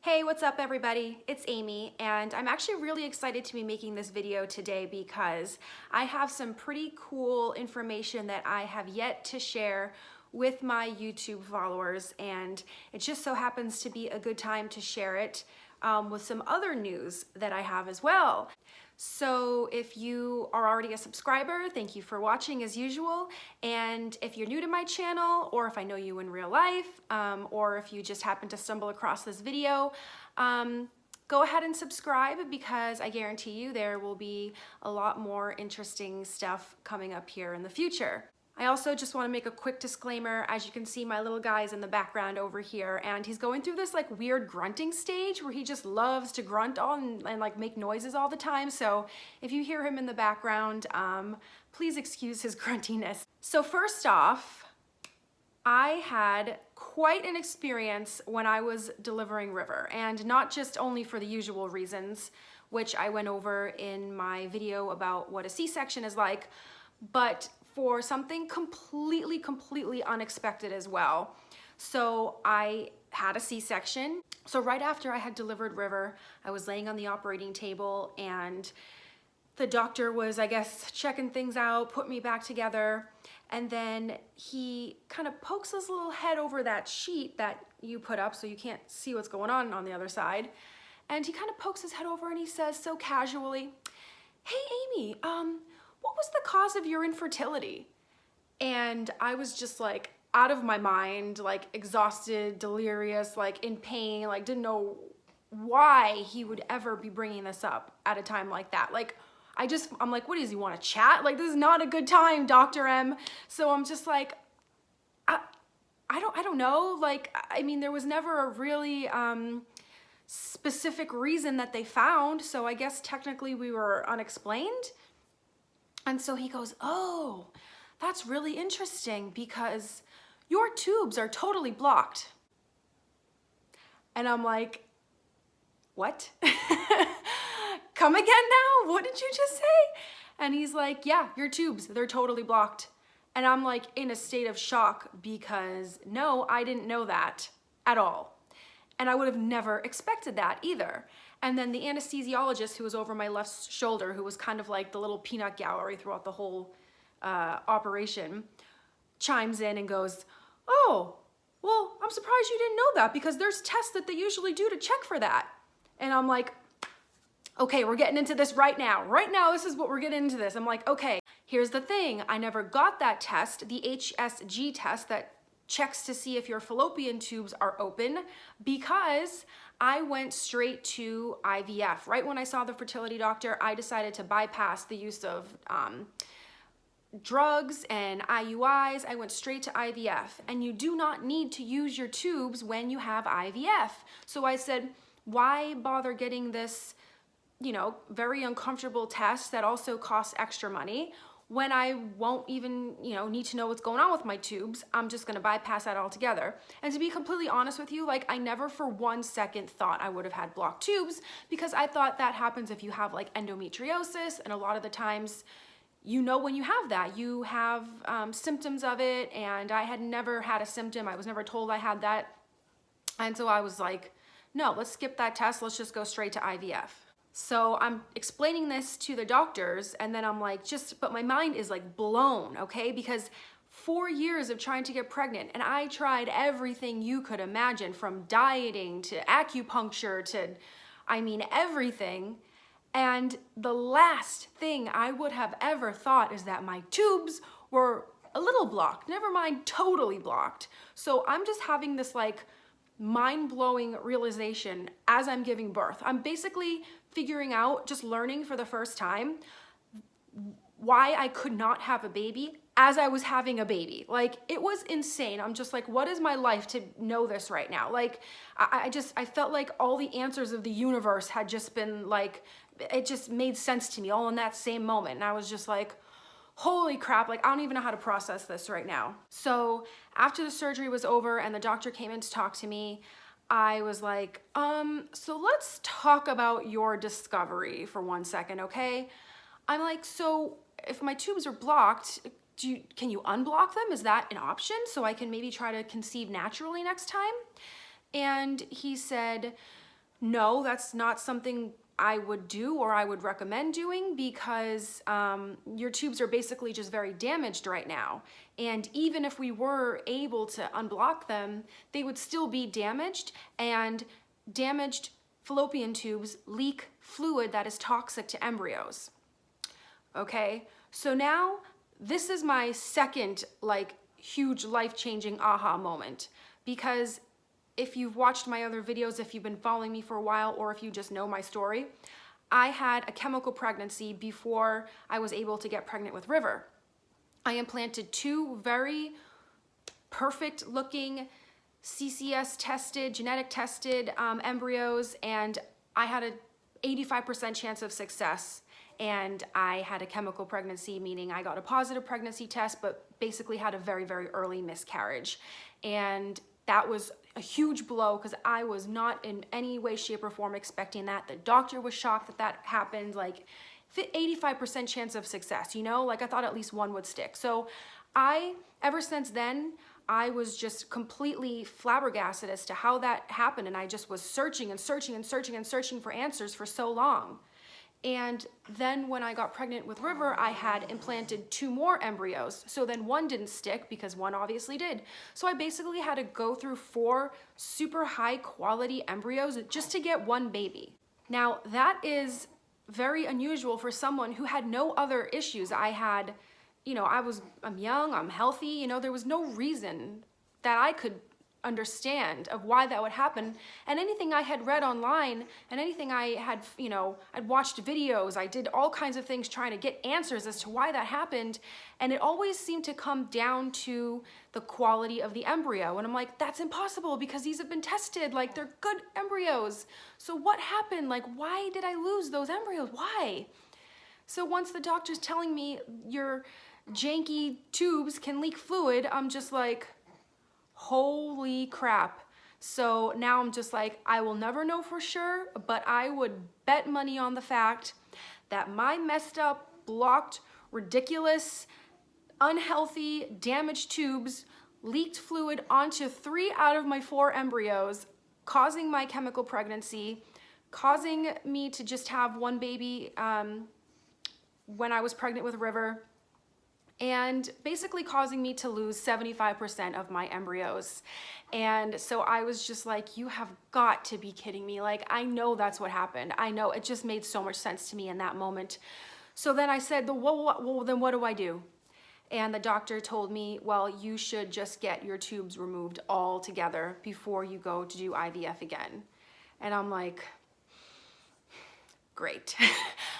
Hey, what's up everybody? It's Amy, and I'm actually really excited to be making this video today because I have some pretty cool information that I have yet to share with my YouTube followers, and it just so happens to be a good time to share it with some other news that I have as well. So if you are already a subscriber, thank you for watching as usual. And if you're new to my channel, or if I know you in real life, or if you just happen to stumble across this video, go ahead and subscribe because I guarantee you there will be a lot more interesting stuff coming up here in the future. I also just want to make a quick disclaimer. As you can see, my little guy's in the background over here, and he's going through this like weird grunting stage where he just loves to grunt and like make noises all the time. So if you hear him in the background, please excuse his gruntiness. So first off, I had quite an experience when I was delivering River, and not just only for the usual reasons, which I went over in my video about what a C-section is like, but for something completely unexpected as well. So I had a C-section. So right after I had delivered River, I was laying on the operating table and the doctor was, I guess, checking things out, put me back together, and then he kind of pokes his little head over that sheet that you put up so you can't see what's going on the other side. And he kind of pokes his head over and he says so casually, "Hey Amy, what was the cause of your infertility?" And I was just like out of my mind, like exhausted, delirious, like in pain, like didn't know why he would ever be bringing this up at a time like that. Like I'm like, what does he want to chat? Like, this is not a good time, Dr. M. So I'm just like, I don't know. Like, I mean, there was never a really specific reason that they found. So I guess technically we were unexplained. And so he goes, "Oh, that's really interesting because your tubes are totally blocked." And I'm like, what? Come again now? What did you just say? And he's like, "Yeah, your tubes, they're totally blocked." And I'm like in a state of shock because no, I didn't know that at all. And I would have never expected that either. And then the anesthesiologist who was over my left shoulder, who was kind of like the little peanut gallery throughout the whole operation, chimes in and goes, "Oh, well, I'm surprised you didn't know that because there's tests that they usually do to check for that." And I'm like, okay, we're getting into this right now. Right now, this is what we're getting into this. I'm like, okay, here's the thing. I never got that test, the HSG test that checks to see if your fallopian tubes are open, because I went straight to IVF. Right when I saw the fertility doctor, I decided to bypass the use of drugs and IUIs. I went straight to IVF, and you do not need to use your tubes when you have IVF. So I said, why bother getting this, you know, very uncomfortable test that also costs extra money when I won't even, you know, need to know what's going on with my tubes? I'm just gonna bypass that altogether. And to be completely honest with you, like I never for 1 second thought I would have had blocked tubes, because I thought that happens if you have like endometriosis, and a lot of the times, you know, when you have that, you have symptoms of it, and I had never had a symptom. I was never told I had that. And so I was like, no, let's skip that test. Let's just go straight to IVF. So I'm explaining this to the doctors, and then I'm like, but my mind is like blown, okay? Because 4 years of trying to get pregnant, and I tried everything you could imagine, from dieting to acupuncture to, I mean, everything. And the last thing I would have ever thought is that my tubes were a little blocked, never mind totally blocked. So I'm just having this like mind-blowing realization as I'm giving birth. I'm basically figuring out, just learning for the first time, why I could not have a baby as I was having a baby. Like, it was insane. I'm just like, what is my life to know this right now? Like, I felt like all the answers of the universe had just been like, it just made sense to me all in that same moment. And I was just like, holy crap, like I don't even know how to process this right now. So after the surgery was over and the doctor came in to talk to me, I was like, so let's talk about your discovery for 1 second, okay? I'm like, so if my tubes are blocked, can you unblock them? Is that an option? So I can maybe try to conceive naturally next time? And he said, No, that's not something I would do or I would recommend doing, because your tubes are basically just very damaged right now. And even if we were able to unblock them, they would still be damaged, and damaged fallopian tubes leak fluid that is toxic to embryos. Okay, so now this is my second like huge life-changing aha moment, because if you've watched my other videos, if you've been following me for a while, or if you just know my story, I had a chemical pregnancy before I was able to get pregnant with River. I implanted 2 very perfect looking CCS tested, genetic tested embryos, and I had a 85% chance of success. And I had a chemical pregnancy, meaning I got a positive pregnancy test, but basically had a very, very early miscarriage. And that was a huge blow, because I was not in any way, shape, or form expecting that. The doctor was shocked that that happened. Like 85% chance of success, you know? Like I thought at least one would stick. So ever since then, I was just completely flabbergasted as to how that happened. And I just was searching and searching and searching and searching for answers for so long. And then when I got pregnant with River, I had implanted 2 more embryos. So then one didn't stick because one obviously did. So I basically had to go through 4 super high quality embryos just to get one baby. Now that is very unusual for someone who had no other issues. I had, you know, I'm young, I'm healthy, you know, there was no reason that I could understand of why that would happen. And anything I had read online and anything I had, you know, I'd watched videos, I did all kinds of things trying to get answers as to why that happened. And it always seemed to come down to the quality of the embryo. And I'm like, that's impossible, because these have been tested, like they're good embryos. So what happened? Like, why did I lose those embryos? Why? So once the doctor's telling me your janky tubes can leak fluid, I'm just like, holy crap. So now I'm just like, I will never know for sure, but I would bet money on the fact that my messed up, blocked, ridiculous, unhealthy, damaged tubes leaked fluid onto 3 out of my 4 embryos, causing my chemical pregnancy, causing me to just have one baby when I was pregnant with River, and basically causing me to lose 75% of my embryos. And so I was just like, you have got to be kidding me. Like, I know that's what happened. I know, it just made so much sense to me in that moment. So then I said, well, then what do I do? And the doctor told me, well, you should just get your tubes removed altogether before you go to do IVF again. And I'm like, great.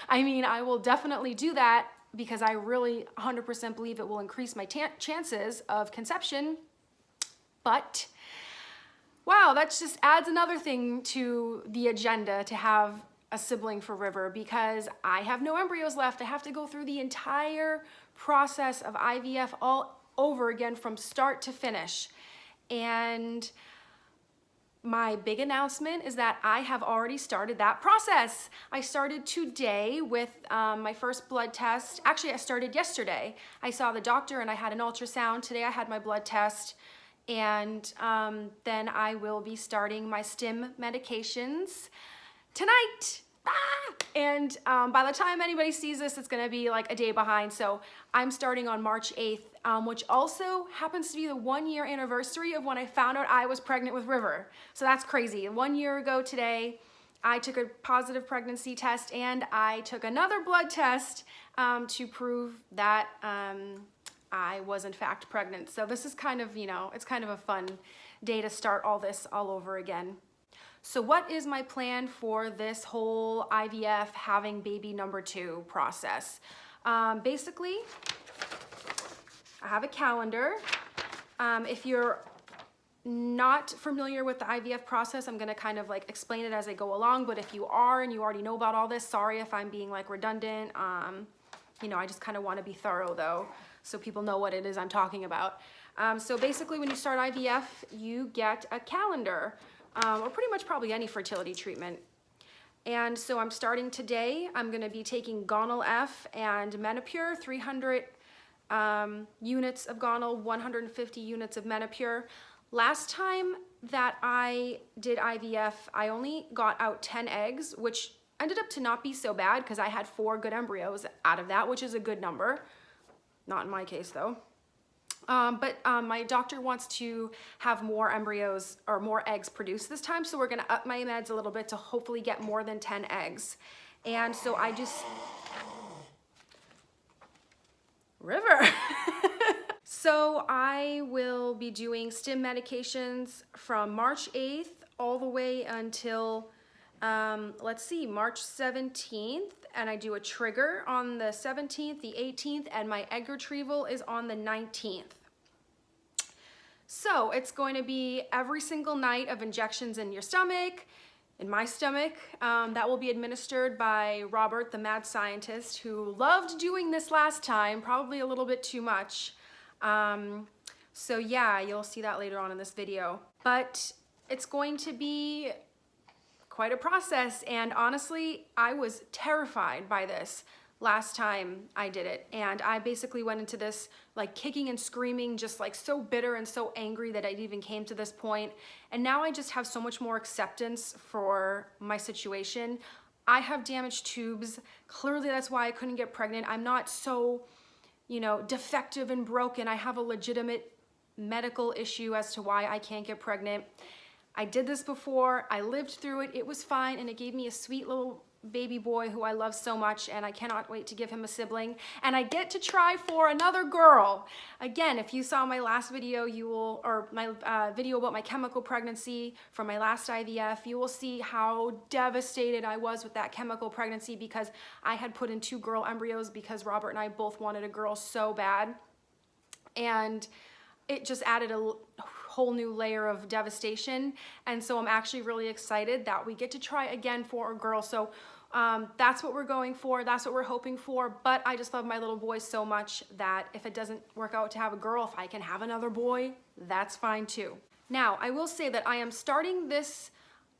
I mean, I will definitely do that, because I really 100% believe it will increase my chances of conception. But wow, that just adds another thing to the agenda to have a sibling for River, because I have no embryos left. I have to go through the entire process of IVF all over again from start to finish. And my big announcement is that I have already started that process. I started today with my first blood test. Actually, I started yesterday. I saw the doctor and I had an ultrasound. Today I had my blood test. And then I will be starting my stim medications tonight. And by the time anybody sees this, it's gonna be like a day behind. So I'm starting on March 8th, which also happens to be the 1-year anniversary of when I found out I was pregnant with River. So that's crazy. 1 year ago today, I took a positive pregnancy test, and I took another blood test to prove that I was in fact pregnant. So this is kind of, you know, it's kind of a fun day to start all this all over again. So what is my plan for this whole IVF having baby number 2 process? Basically, I have a calendar. If you're not familiar with the IVF process, I'm gonna kind of like explain it as I go along, but if you are and you already know about all this, sorry if I'm being like redundant. You know, I just kind of want to be thorough though, so people know what it is I'm talking about. So basically when you start IVF, you get a calendar. Or pretty much probably any fertility treatment. And so I'm starting today. I'm gonna be taking gonal-f and Menopur, 300 units of gonal, 150 units of Menopur. Last time that I did IVF, I only got out 10 eggs, which ended up to not be so bad because I had 4 good embryos out of that, which is a good number. Not in my case though. But my doctor wants to have more embryos or more eggs produced this time, so we're gonna up my meds a little bit to hopefully get more than 10 eggs. And so I just... River! So I will be doing stim medications from March 8th all the way until, let's see, March 17th. And I do a trigger on the 17th, the 18th, and my egg retrieval is on the 19th. So it's going to be every single night of injections in your stomach, in my stomach. That will be administered by Robert, the mad scientist, who loved doing this last time, probably a little bit too much. So yeah, you'll see that later on in this video. But it's going to be quite a process, and honestly, I was terrified by this last time I did it, and I basically went into this like kicking and screaming, just like so bitter and so angry that I even came to this point. And now I just have so much more acceptance for my situation. I have damaged tubes. Clearly that's why I couldn't get pregnant. I'm not so, you know, defective and broken. I have a legitimate medical issue as to why I can't get pregnant. I did this before, I lived through it, it was fine, and it gave me a sweet little baby boy who I love so much, and I cannot wait to give him a sibling. And I get to try for another girl. Again, if you saw my last video, you will, or my video about my chemical pregnancy from my last IVF, you will see how devastated I was with that chemical pregnancy because I had put in 2 girl embryos because Robert and I both wanted a girl so bad. And it just added a whole new layer of devastation. And so I'm actually really excited that we get to try again for a girl. So that's what we're going for. That's what we're hoping for. But I just love my little boy so much that if it doesn't work out to have a girl, if I can have another boy, that's fine too. Now, I will say that I am starting this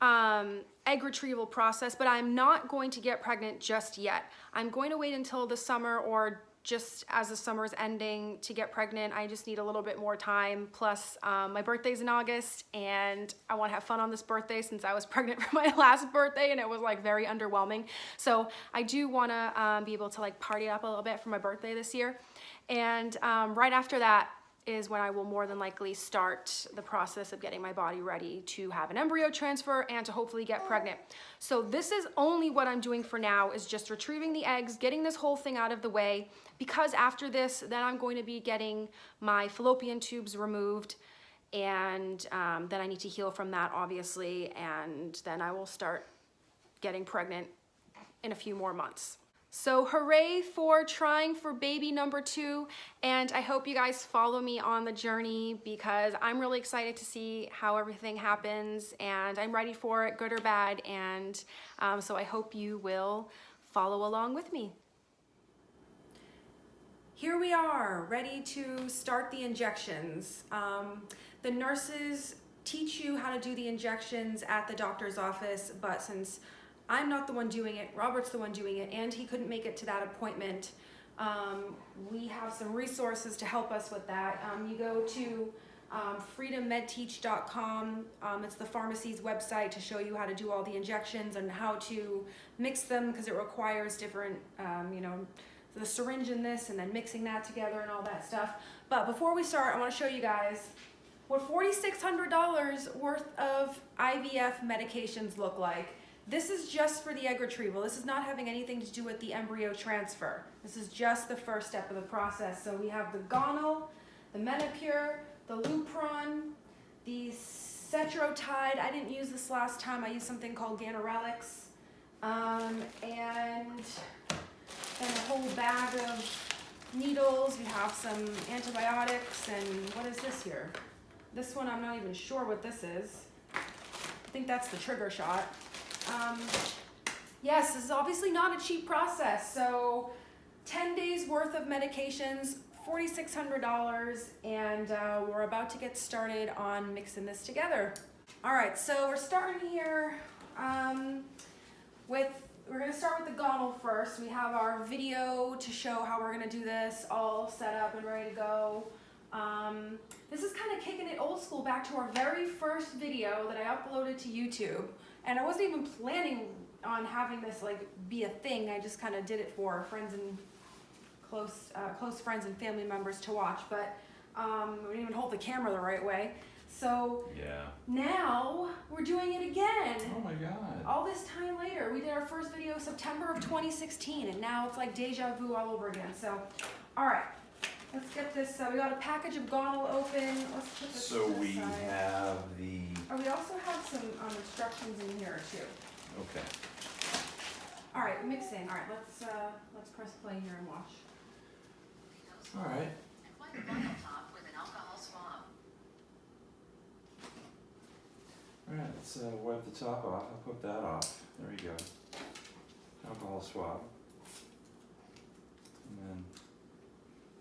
egg retrieval process, but I'm not going to get pregnant just yet. I'm going to wait until the summer, or just as the summer is ending, to get pregnant. I just need a little bit more time. Plus my birthday's in August, and I want to have fun on this birthday since I was pregnant for my last birthday and it was like very underwhelming. So I do want to be able to like party up a little bit for my birthday this year. And right after that is when I will more than likely start the process of getting my body ready to have an embryo transfer and to hopefully get pregnant. So this is only what I'm doing for now, is just retrieving the eggs, getting this whole thing out of the way, because after this, then I'm going to be getting my fallopian tubes removed, and then I need to heal from that, obviously, and then I will start getting pregnant in a few more months. So hooray for trying for baby number 2, and I hope you guys follow me on the journey because I'm really excited to see how everything happens, and I'm ready for it, good or bad, and so I hope you will follow along with me. Here we are, ready to start the injections. The nurses teach you how to do the injections at the doctor's office, but since I'm not the one doing it, Robert's the one doing it, and he couldn't make it to that appointment, we have some resources to help us with that. You go to freedommedteach.com. It's the pharmacy's website to show you how to do all the injections and how to mix them, because it requires different, you know, the syringe in this and then mixing that together and all that stuff. But before we start, I want to show you guys what $4,600 worth of IVF medications look like. This is just for the egg retrieval. This is not having anything to do with the embryo transfer. This is just the first step of the process. So we have the gonal, the Menopur, the Lupron, the Cetrotide. I didn't use this last time. I used something called Ganirelix. And then a whole bag of needles. We have some antibiotics, and what is this here? This one, I'm not even sure what this is. I think that's the trigger shot. Yes, this is obviously not a cheap process. So 10 days worth of medications, $4,600, and we're about to get started on mixing this together. All right, so we're starting here we're gonna start with the gonal first. We have our video to show how we're gonna do this all set up and ready to go. This is kind of kicking it old school back to our very first video that I uploaded to YouTube. And I wasn't even planning on having this like be a thing. I just kind of did it for friends and close friends and family members to watch. But we didn't even hold the camera the right way. So yeah. Now we're doing it again. Oh my God. All this time later. We did our first video September of 2016, and now it's like deja vu all over again. So, all right, let's get this. We got a package of gonal open. Let's put this So to the we side. have the. Oh, we also have some instructions in here too. Okay. All right, mixing. All right, let's press play here and watch. All right. All right, let's wipe the top off. I'll put that off. There we go. Alcohol swab. And then.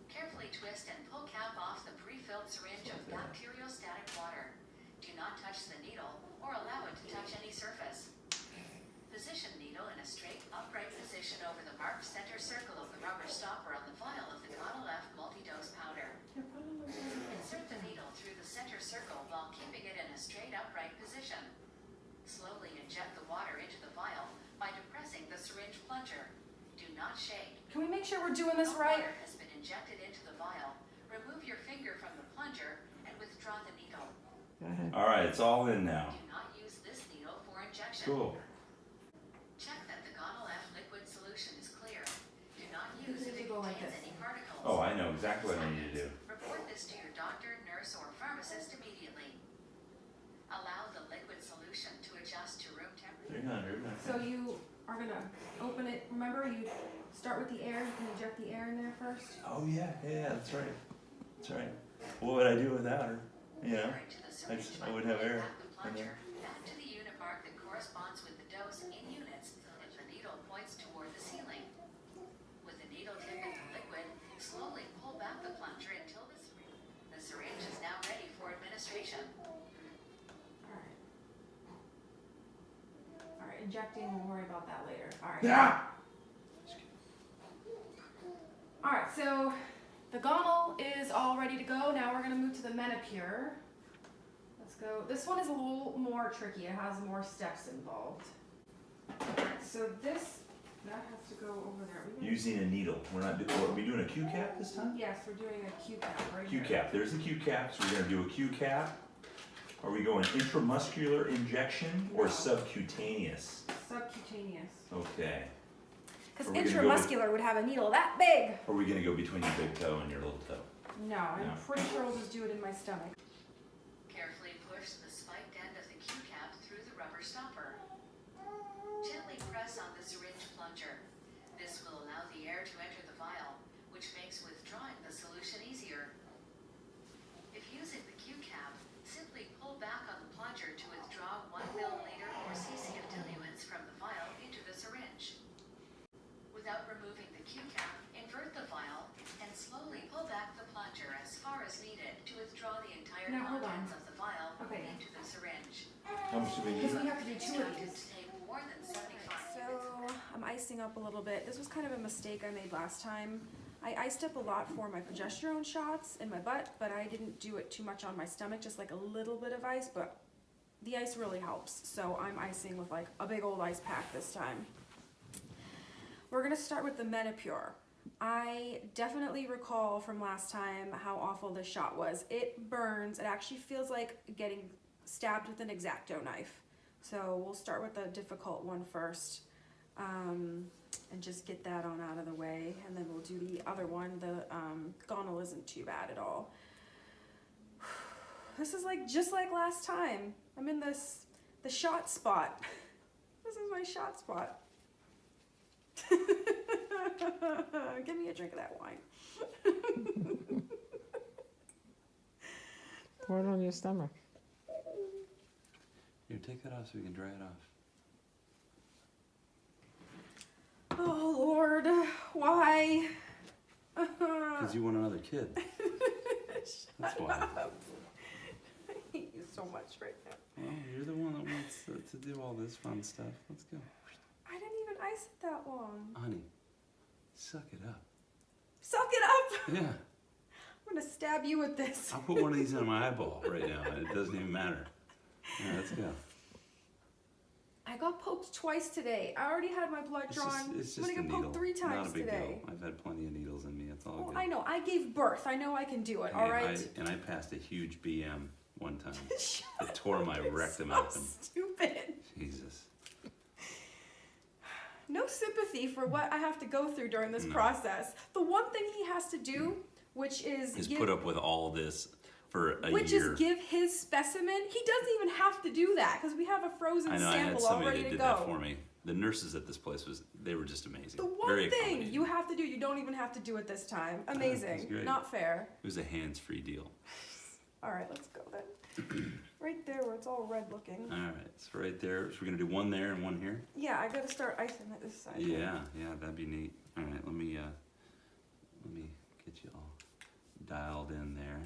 Carefully twist and pull cap off the pre-filled syringe of bacteriostatic water. Do not touch the needle or allow it to touch any surface. Position needle in a straight, upright position over the marked center circle of the rubber stopper on the vial of the gonal-f multi-dose powder. Insert the needle through the center circle while keeping it in a straight, upright position. Slowly inject the water into the vial by depressing the syringe plunger. Do not shake. Can we make sure we're doing this right? Water has been injected into the vial. Remove your finger from the plunger and withdraw the needle. All right, it's all in now. Do not use this needle for injection. Cool. Check that the gonal-f liquid solution is clear. Do not use if it go like contains this. any particles. Oh, I know exactly what I need to do. Report this to your doctor, nurse, or pharmacist immediately. Allow the liquid solution to adjust to room temperature. 300. So you are gonna open it. Remember, you start with the air. You can inject the air in there first. Oh yeah, that's right. That's right. What would I do without her? You know, I would have air. Back to the unit mark that corresponds with the dose in units if the needle points toward the ceiling. With the needle tip in the liquid, slowly pull back the plunger until the syringe is now ready for administration. All right, injecting. We'll worry about that later. All right. Yeah. All right, so the gonal is all ready to go. Now we're gonna move to the menopure. Let's go. This one is a little more tricky. It has more steps involved. All right, so that has to go over there. Using a needle. Are we doing a Q cap this time? Yes, we're doing a Q cap right Q here. cap. There's the Q cap. So we're gonna do a Q cap. Are we going intramuscular injection or No. subcutaneous? Subcutaneous. Okay. Because Are we gonna go intramuscular would have a needle that big. Or are we gonna go between your big toe and your little toe? No, I'm No. pretty sure I'll just do it in my stomach. Carefully push the spiked end of the Q cap through the rubber stopper. Gently press on the syringe plunger. This will allow the air to enter the vial, which makes withdrawing the solution easier. If using the Q cap, simply pull back on the plunger to withdraw 1 milliliter or cc of diluents from the vial into the syringe. Without removing the Q cap, invert the vial and slowly pull back the plunger as far as needed to withdraw the entire Now, hold on. contents of the vial Okay. into the syringe. How much do we Because need? we have to do two of Instructed these. to take more than 75 So I'm icing up a little bit. This was kind of a mistake I made last time. I iced up a lot for my progesterone shots in my butt, but I didn't do it too much on my stomach, just like a little bit of ice, but the ice really helps. So I'm icing with like a big old ice pack this time. We're gonna start with the menopure. I definitely recall from last time how awful this shot was. It burns. It actually feels like getting stabbed with an X-Acto knife. So we'll start with the difficult one first, and just get that on out of the way, and then we'll do the other one. The gonal isn't too bad at all. This is like just like last time. I'm in the shot spot. This is my shot spot. Give me a drink of that wine. Pour it on your stomach. Here, take that off so we can dry it off. Oh Lord, why? Because you want another kid. That's why. I hate you so much right now. Well, you're the one that wants to do all this fun stuff. Let's go. I didn't even ice it that long. Honey, suck it up. Suck it up! Yeah. I'm gonna stab you with this. I'll put one of these in my eyeball right now. It doesn't even matter. All right, let's go. I got poked twice today. I already had my blood drawn. It's I'm just gonna a get needle. poked 3 times Not a big today. deal. I've had plenty of needles in me. It's all Well, good. I know. I gave birth. I know I can do it. Hey, All right. I passed a huge BM one time. Shut It tore my up, you're rectum so open. Stupid. Jesus. No sympathy for what I have to go through during this No. process. The one thing he has to do, which is Put up with all this for a which year. is give his specimen. He doesn't even have to do that because we have a frozen I know. I had sample all somebody ready that to did that go. for me. The nurses at this place they were just amazing. The one Very thing accommodating. you have to do, you don't even have to do it this time. Amazing. great. Not fair. It was a hands-free deal. All right, let's go then. Right there where it's all red looking. All right, so right there. So we're gonna do one there and one here. Yeah, I gotta start icing at this side. Yeah, that'd be neat. All right, let me get you all dialed in there.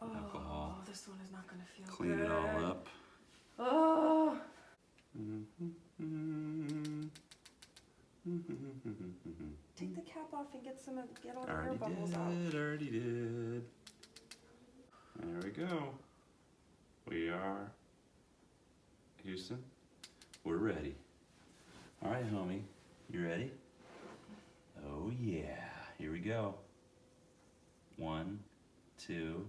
Oh, Alcohol. this one is not gonna feel Clean good. it all up. Oh. Take the cap off and get all the air bubbles out. Already did. There we go. We are Houston. We're ready. All right, homie. You ready? Oh yeah. Here we go. 1, 2.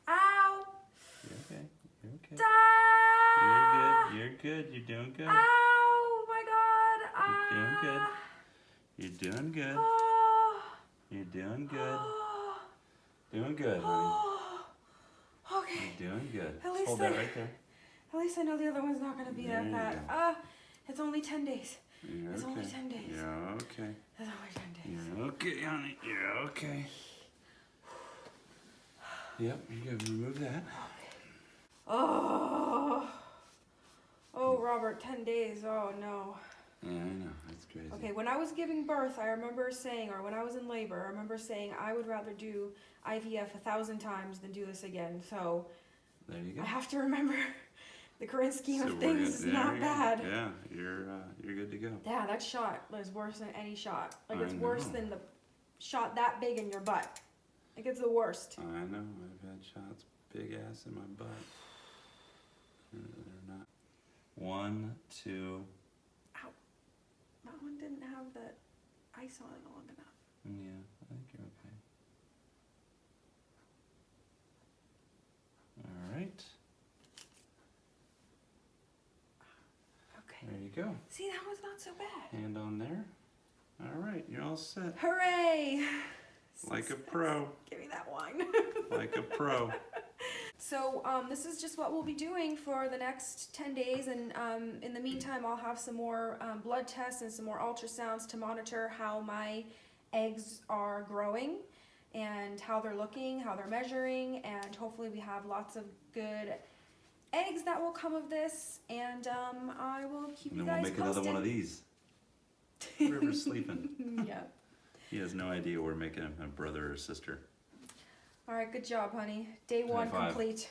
Ow! You're okay. You're okay. Ah! You're good. You're doing good. Ow! My God! You're doing good. Ah! You're doing good. Oh! You're doing good. Oh! Doing good, honey. Oh! Okay. You're doing good. At least Hold that right there. At least I know the other one's not gonna be There that you bad. go. It's only 10 days. You're It's okay. only 10 days. You're okay. It's only 10 days. You're okay, honey. You're okay. Yep, you can remove that. Oh! Oh, Robert, 10 days. Oh, no. Yeah, I know. That's crazy. Okay, when I was giving birth, I remember saying, or when I was in labor, I remember saying I would rather do IVF 1,000 times than do this again. So There you go. I have to remember the grand scheme So of we're things good. is There not you go. bad. Yeah, you're good to go. Yeah, that shot was worse than any shot. Like, I it's worse know. than the shot that big in your butt. Like, it's the worst. I know. I've had shots big ass in my butt. They're not. 1, 2. Ow. That one didn't have the ice on it long enough. Yeah, I think you're okay. All right. Okay. There you go. See, that was not so bad. Hand on there. All right, you're all set. Like Hooray! a Suspense. pro. Give me that wine. Like a pro. So this is just what we'll be doing for the next 10 days, and in the meantime I'll have some more blood tests and some more ultrasounds to monitor how my eggs are growing and how they're looking, how they're measuring, and hopefully we have lots of good eggs that will come of this, and I will keep And you then we'll guys make posted. another one of these. River's sleeping. Yeah. He has no idea we're making him a brother or sister. All right, good job, honey. Day High 1 five. complete.